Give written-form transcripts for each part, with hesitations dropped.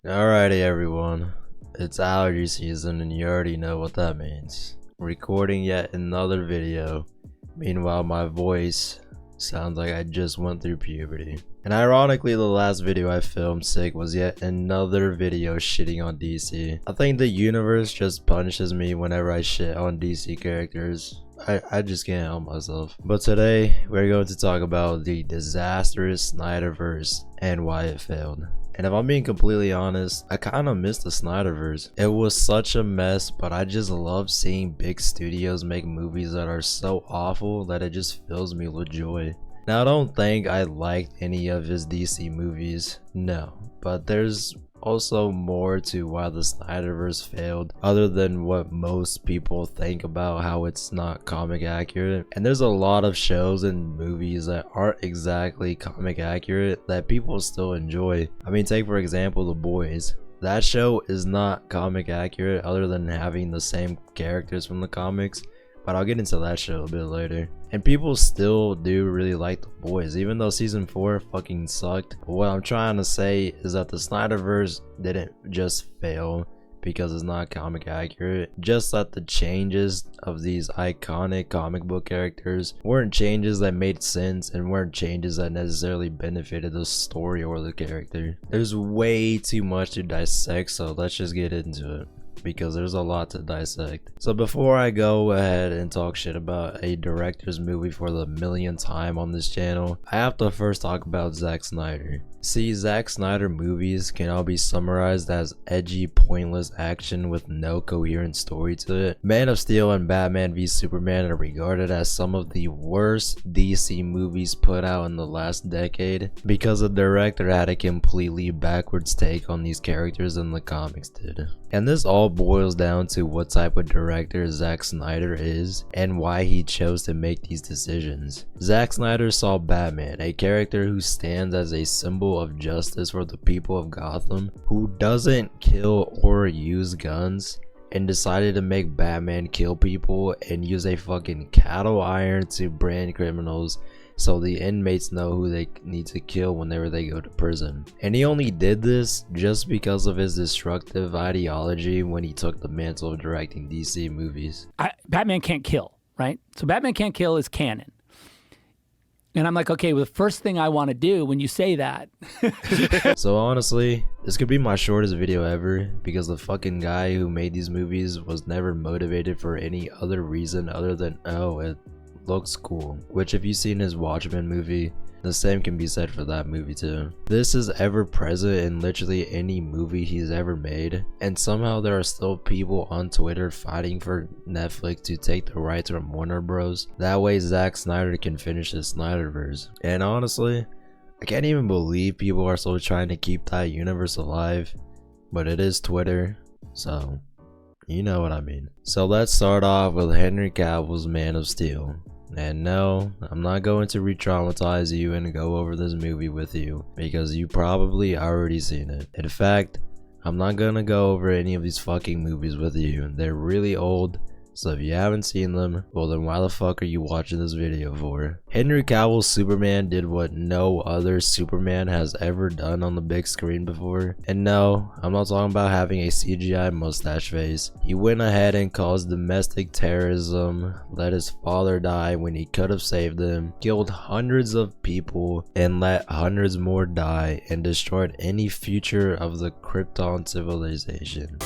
Alrighty everyone, it's allergy season and you already know what that means. Recording yet another video. Meanwhile my voice sounds like I just went through puberty. And ironically the last video I filmed sick was yet another video shitting on DC. I think the universe just punishes me whenever I shit on DC characters. I just can't help myself. But today we're going to talk about the disastrous Snyderverse and why it failed. And if I'm being completely honest, I kind of missed the Snyderverse. It was such a mess, but I just love seeing big studios make movies that are so awful that it just fills me with joy. Now, I don't think I liked any of his DC movies, no, but there's also more to why the Snyderverse failed other than what most people think about how it's not comic accurate. And there's a lot of shows and movies that aren't exactly comic accurate that people still enjoy. I mean, take for example The Boys. That show is not comic accurate other than having the same characters from the comics, but I'll get into that show a bit later. And people still do really like The Boys, even though season 4 fucking sucked. But what I'm trying to say is that the Snyderverse didn't just fail because it's not comic accurate, just that the changes of these iconic comic book characters weren't changes that made sense and weren't changes that necessarily benefited the story or the character. There's way too much to dissect, so let's just get into it, because there's a lot to dissect. So before I go ahead and talk shit about a director's movie for the millionth time on this channel, I have to first talk about Zack Snyder. See, Zack Snyder movies can all be summarized as edgy, pointless action with no coherent story to it. Man of Steel and Batman v Superman are regarded as some of the worst DC movies put out in the last decade because the director had a completely backwards take on these characters than the comics did. And this all boils down to what type of director Zack Snyder is and why he chose to make these decisions. Zack Snyder saw Batman, a character who stands as a symbol of justice for the people of Gotham, who doesn't kill or use guns, and decided to make Batman kill people and use a fucking cattle iron to brand criminals so the inmates know who they need to kill whenever they go to prison. And he only did this just because of his destructive ideology when he took the mantle of directing DC movies. Batman can't kill, right? So Batman can't kill is canon. And I'm like, okay, well, the first thing I want to do when you say that. So honestly, this could be my shortest video ever because the fucking guy who made these movies was never motivated for any other reason other than, oh, it looks cool. Which if you've seen his Watchmen movie, the same can be said for that movie too. This is ever present in literally any movie he's ever made, and somehow there are still people on Twitter fighting for Netflix to take the rights from Warner Bros. That way Zack Snyder can finish his Snyderverse. And honestly, I can't even believe people are still trying to keep that universe alive, but it is Twitter, so you know what I mean. So let's start off with Henry Cavill's Man of Steel. And no, I'm not going to re-traumatize you and go over this movie with you because you probably already seen it. In fact, I'm not gonna go over any of these fucking movies with you. They're really old, so if you haven't seen them, well then why the fuck are you watching this video for? Henry Cavill's Superman did what no other Superman has ever done on the big screen before. And no, I'm not talking about having a CGI mustache face. He went ahead and caused domestic terrorism, let his father die when he could have saved him, killed hundreds of people and let hundreds more die, and destroyed any future of the Krypton civilization.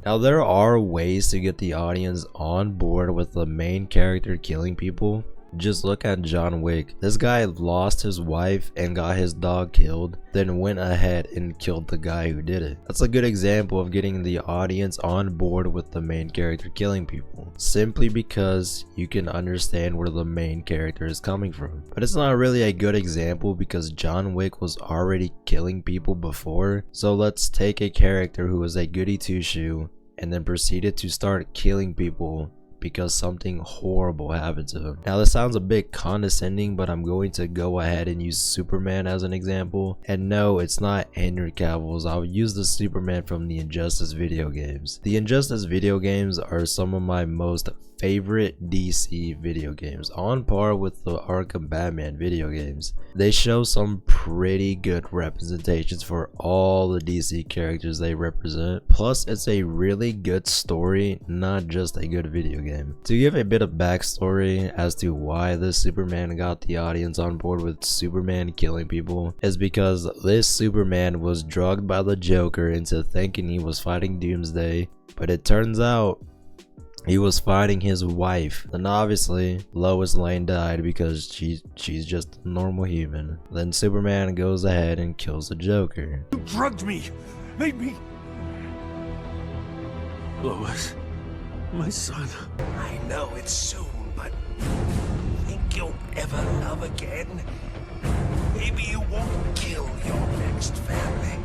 Now there are ways to get the audience on board with the main character killing people. Just look at John Wick. This guy lost his wife and got his dog killed, then went ahead and killed the guy who did it. That's a good example of getting the audience on board with the main character killing people, simply because you can understand where the main character is coming from. But it's not really a good example because John Wick was already killing people before, so let's take a character who was a goody two-shoe and then proceeded to start killing people because something horrible happened to him. Now this sounds a bit condescending, but I'm going to go ahead and use Superman as an example. And no, it's not Henry Cavill's. I'll use the Superman from the Injustice video games. The Injustice video games are some of my most favorite DC video games, on par with the Arkham Batman video games. They show some pretty good representations for all the DC characters they represent, plus it's a really good story, not just a good video game. To give a bit of backstory as to why this Superman got the audience on board with Superman killing people, is because this Superman was drugged by the Joker into thinking he was fighting Doomsday, but it turns out he was fighting his wife. And obviously Lois Lane died because she's just a normal human. Then Superman goes ahead and kills the Joker. You drugged me, made me. Lois, my son. I know it's soon, but think you'll ever love again? Maybe you won't kill your next family.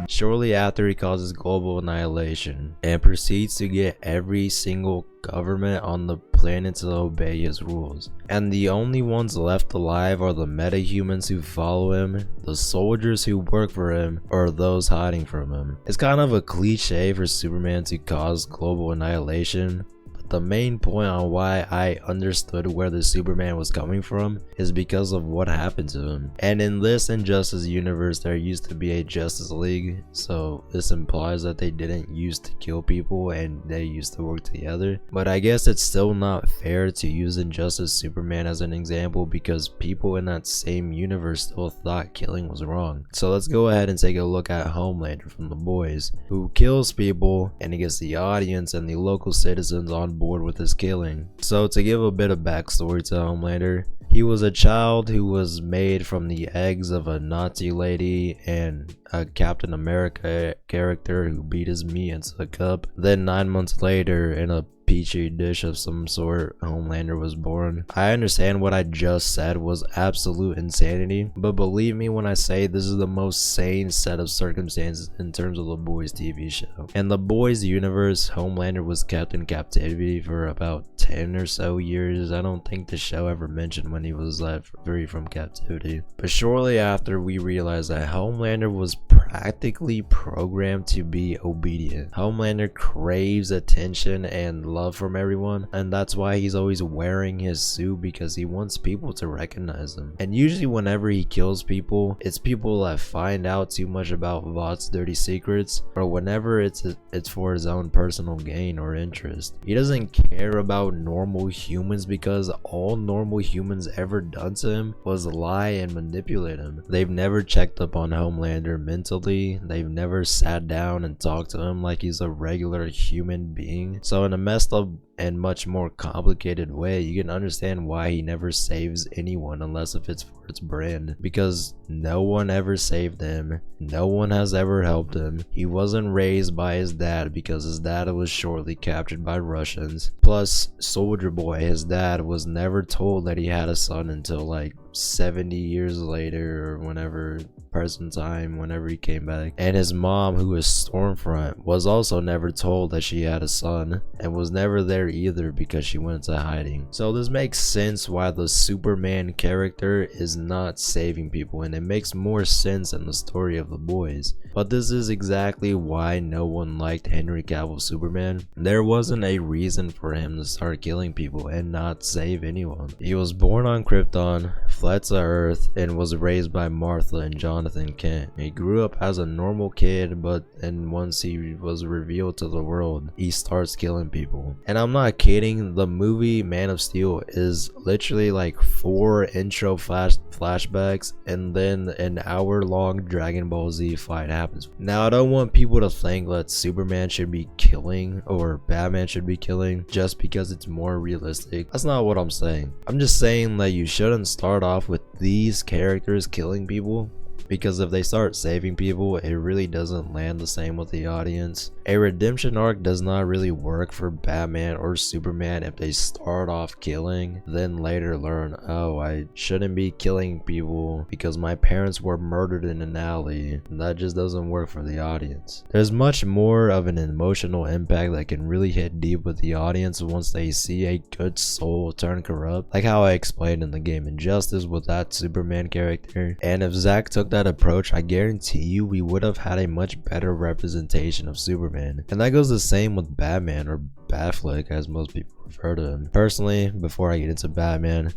Shortly after, he causes global annihilation and proceeds to get every single government on the planet to obey his rules. And the only ones left alive are the metahumans who follow him, the soldiers who work for him, or those hiding from him. It's kind of a cliche for Superman to cause global annihilation. The main point on why I understood where the Superman was coming from is because of what happened to him. And in this Injustice universe, there used to be a Justice League, so this implies that they didn't used to kill people and they used to work together. But I guess it's still not fair to use Injustice Superman as an example because people in that same universe still thought killing was wrong. So let's go ahead and take a look at Homelander from The Boys, who kills people and he gets the audience and the local citizens on board with his killing. So to give a bit of backstory to Homelander, he was a child who was made from the eggs of a Nazi lady and a Captain America character who beat his meat into a cup. Then 9 months later, in a petri dish of some sort, Homelander was born. I understand what I just said was absolute insanity, but believe me when I say this is the most sane set of circumstances in terms of The Boys TV show. In The Boys universe, Homelander was kept in captivity for about 10 or so years. I don't think the show ever mentioned when he was left free from captivity. But shortly after, we realized that Homelander was practically programmed to be obedient. Homelander craves attention and love from everyone, and that's why he's always wearing his suit, because he wants people to recognize him. And usually whenever he kills people, it's people that find out too much about Vought's dirty secrets, or whenever it's for his own personal gain or interest. He doesn't care about normal humans because all normal humans ever done to him was lie and manipulate him. They've never checked up on Homelander mentally. They've never sat down and talked to him like he's a regular human being. So in a messed up and much more complicated way, you can understand why he never saves anyone unless if it's for its brand, because no one ever saved him. No one has ever helped him. He wasn't raised by his dad because his dad was shortly captured by Russians. Plus, Soldier Boy, his dad, was never told that he had a son until like 70 years later or whenever present time, whenever he came back. And his mom, who was Stormfront, was also never told that she had a son and was never there either because she went into hiding. So this makes sense why the Superman character is not saving people, and it makes more sense in the story of The Boys. But this is exactly why no one liked Henry Cavill's Superman. There wasn't a reason for him to start killing people and not save anyone. He was born on Krypton, fled to Earth, and was raised by Martha and Jonathan Kent. He grew up as a normal kid, but then once he was revealed to the world, he starts killing people. And I'm not kidding, the movie Man of Steel is literally like 4 intro flashbacks and then an hour-long Dragon Ball Z fight happens. Now, I don't want people to think that Superman should be killing or Batman should be killing just because it's more realistic. That's not what I'm saying. I'm just saying that you shouldn't start off with these characters killing people because if they start saving people, it really doesn't land the same with the audience. A redemption arc does not really work for Batman or Superman if they start off killing, then later learn, oh, I shouldn't be killing people because my parents were murdered in an alley. That just doesn't work for the audience. There's much more of an emotional impact that can really hit deep with the audience once they see a good soul turn corrupt, like how I explained in the game Injustice with that Superman character. And if Zack took that approach, I guarantee you we would have had a much better representation of Superman. And that goes the same with Batman, or Batfleck as most people refer to him. Personally, before I get into Batman,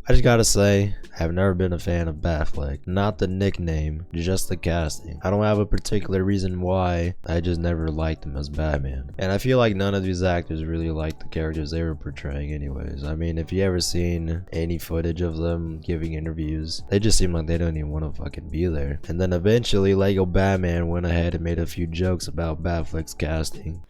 I just gotta say, I have never been a fan of Batfleck. Not the nickname, just the casting. I don't have a particular reason why, I just never liked him as Batman. And I feel like none of these actors really liked the characters they were portraying anyways. I mean, if you ever seen any footage of them giving interviews, they just seem like they don't even want to fucking be there. And then eventually, Lego Batman went ahead and made a few jokes about Batfleck's casting.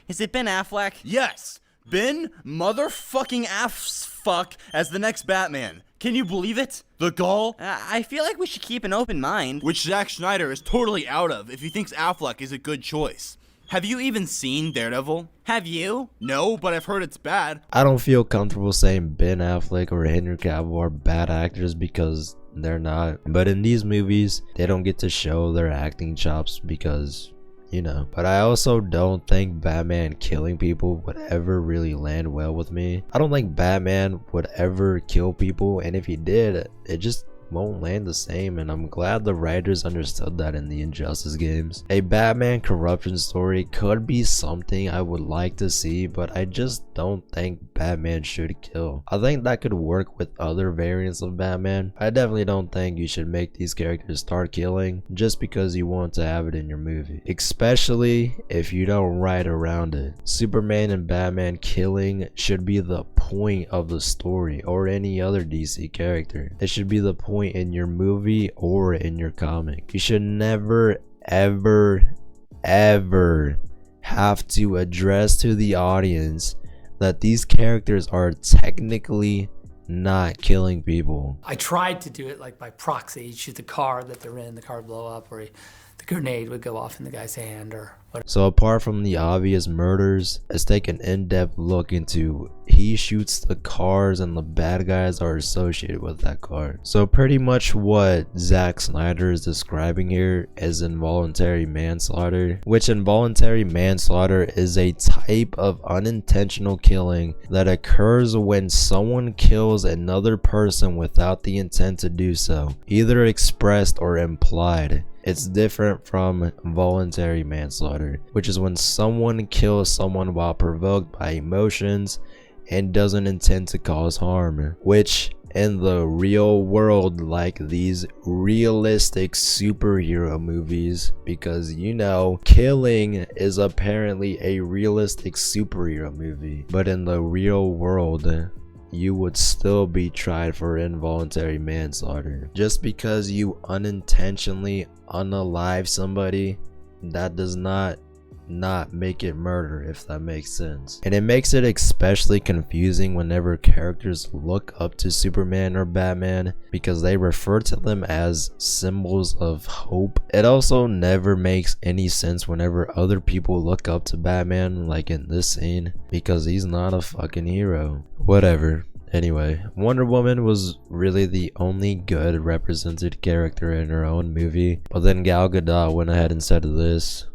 Is it Ben Affleck? Yes, Ben motherfucking Affleck as the next Batman. Can you believe it? The gall? I feel like we should keep an open mind. Which Zack Snyder is totally out of if he thinks Affleck is a good choice. Have you even seen Daredevil? Have you? No, but I've heard it's bad. I don't feel comfortable saying Ben Affleck or Henry Cavill are bad actors because they're not. But in these movies, they don't get to show their acting chops because, you know. But I also don't think Batman killing people would ever really land well with me. I don't think Batman would ever kill people, and if he did, it just won't land the same, and I'm glad the writers understood that in the Injustice games. A Batman corruption story could be something I would like to see, but I just don't think Batman should kill. I think that could work with other variants of Batman. I definitely don't think you should make these characters start killing just because you want to have it in your movie, especially if you don't write around it. Superman and Batman killing should be the point of the story, or any other DC character. It should be the point in your movie or in your comic. You should never ever have to address to the audience that these characters are technically not killing people. I tried to do it like by proxy. You'd shoot the car that they're in, the car would blow up, or the grenade would go off in the guy's hand, or whatever. So apart from the obvious murders, let's take an in-depth look into he shoots the cars and the bad guys are associated with that car. So pretty much what Zack Snyder is describing here is involuntary manslaughter, which involuntary manslaughter is a type of unintentional killing that occurs when someone kills another person without the intent to do so, either expressed or implied. It's different from voluntary manslaughter, which is when someone kills someone while provoked by emotions and doesn't intend to cause harm, which in the real world, like these realistic superhero movies, because you know killing is apparently a realistic superhero movie, but in the real world you would still be tried for involuntary manslaughter. Just because you unintentionally unalive somebody, that does not make it murder, if that makes sense. And it makes it especially confusing whenever characters look up to Superman or Batman because they refer to them as symbols of hope. It also never makes any sense whenever other people look up to Batman, like in this scene, because he's not a fucking hero. Whatever. Anyway, Wonder Woman was really the only good represented character in her own movie, but then Gal Gadot went ahead and said this.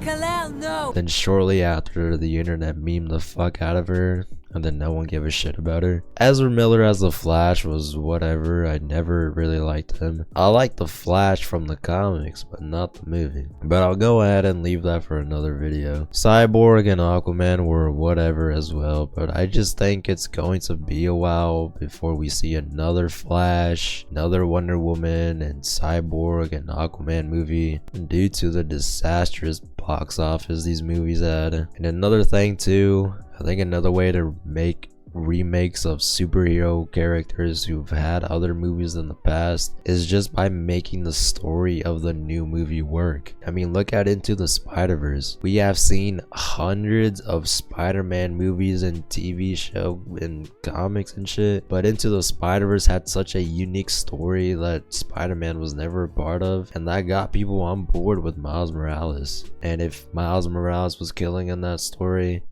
Kal-El, no! Then shortly after, the internet memed the fuck out of her, and then no one gave a shit about her. Ezra Miller as the Flash was whatever. I never really liked him. I liked the Flash from the comics, but not the movie. But I'll go ahead and leave that for another video. Cyborg and Aquaman were whatever as well, but I just think it's going to be a while before we see another Flash, another Wonder Woman, and Cyborg and Aquaman movie due to the disastrous box office these movies had. And another thing too, I think another way to make remakes of superhero characters who've had other movies in the past is just by making the story of the new movie work. I mean, look at Into the Spider-Verse. We have seen hundreds of Spider-Man movies and TV show and comics and shit, but Into the Spider-Verse had such a unique story that Spider-Man was never a part of, and that got people on board with Miles Morales. And if Miles Morales was killing in that story,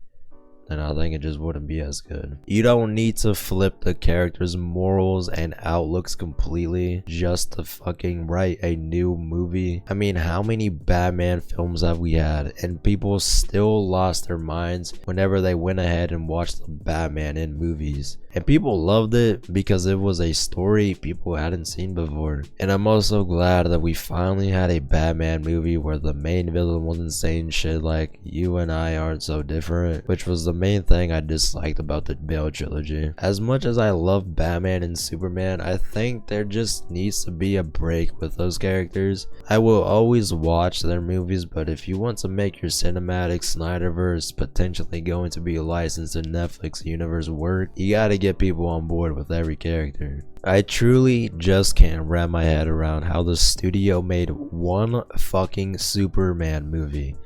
then I think it just wouldn't be as good. You don't need to flip the characters' morals and outlooks completely just to fucking write a new movie. I mean, how many Batman films have we had, and people still lost their minds whenever they went ahead and watched the Batman in movies? And people loved it because it was a story people hadn't seen before. And I'm also glad that we finally had a Batman movie where the main villain wasn't saying shit like, "You and I aren't so different," which was the main thing I disliked about the Bale trilogy. As much as I love Batman and Superman, I think there just needs to be a break with those characters. I will always watch their movies, but if you want to make your cinematic Snyderverse potentially going to be licensed in Netflix universe work, you gotta get people on board with every character. I truly just can't wrap my head around how the studio made one fucking Superman movie.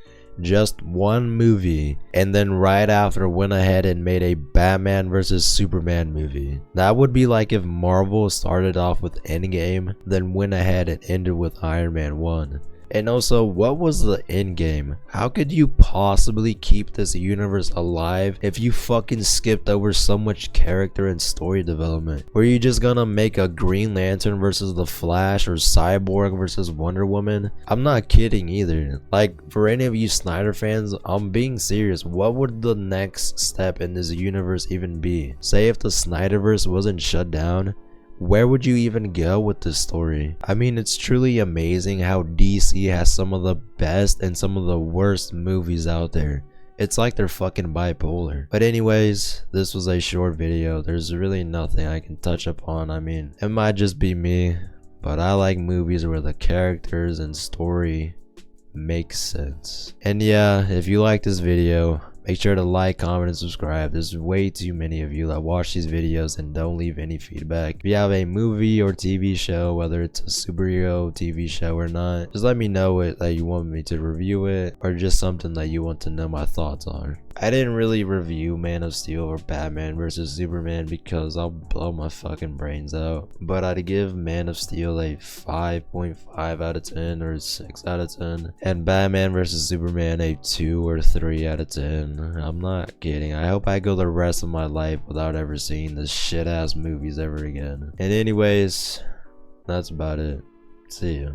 Just one movie, and then right after went ahead and made a Batman vs Superman movie. That would be like if Marvel started off with Endgame, then went ahead and ended with Iron Man 1. And also, what was the end game? How could you possibly keep this universe alive if you fucking skipped over so much character and story development? Were you just gonna make a Green Lantern versus the Flash or Cyborg versus Wonder Woman? I'm not kidding either. Like, for any of you Snyder fans, I'm being serious. What would the next step in this universe even be? Say if the Snyderverse wasn't shut down, where would you even go with this story? I mean, it's truly amazing how DC has some of the best and some of the worst movies out there. It's like they're fucking bipolar. But anyways, this was a short video. There's really nothing I can touch upon. I mean, it might just be me, but I like movies where the characters and story make sense. And yeah, if you like this video, make sure to like, comment, and subscribe. There's way too many of you that watch these videos and don't leave any feedback. If you have a movie or TV show, whether it's a superhero TV show or not, just let me know it that you want me to review it, or just something that you want to know my thoughts on. I didn't really review Man of Steel or Batman vs Superman because I'll blow my fucking brains out. But I'd give Man of Steel a 5.5 out of 10 or 6 out of 10. And Batman vs Superman a 2 or 3 out of 10. I'm not kidding. I hope I go the rest of my life without ever seeing this shit ass movies ever again. And anyways, that's about it. See ya.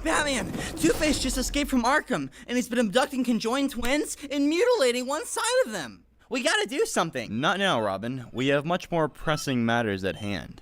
Batman! Two-Face just escaped from Arkham, and he's been abducting conjoined twins and mutilating one side of them. We gotta do something. Not now, Robin. We have much more pressing matters at hand.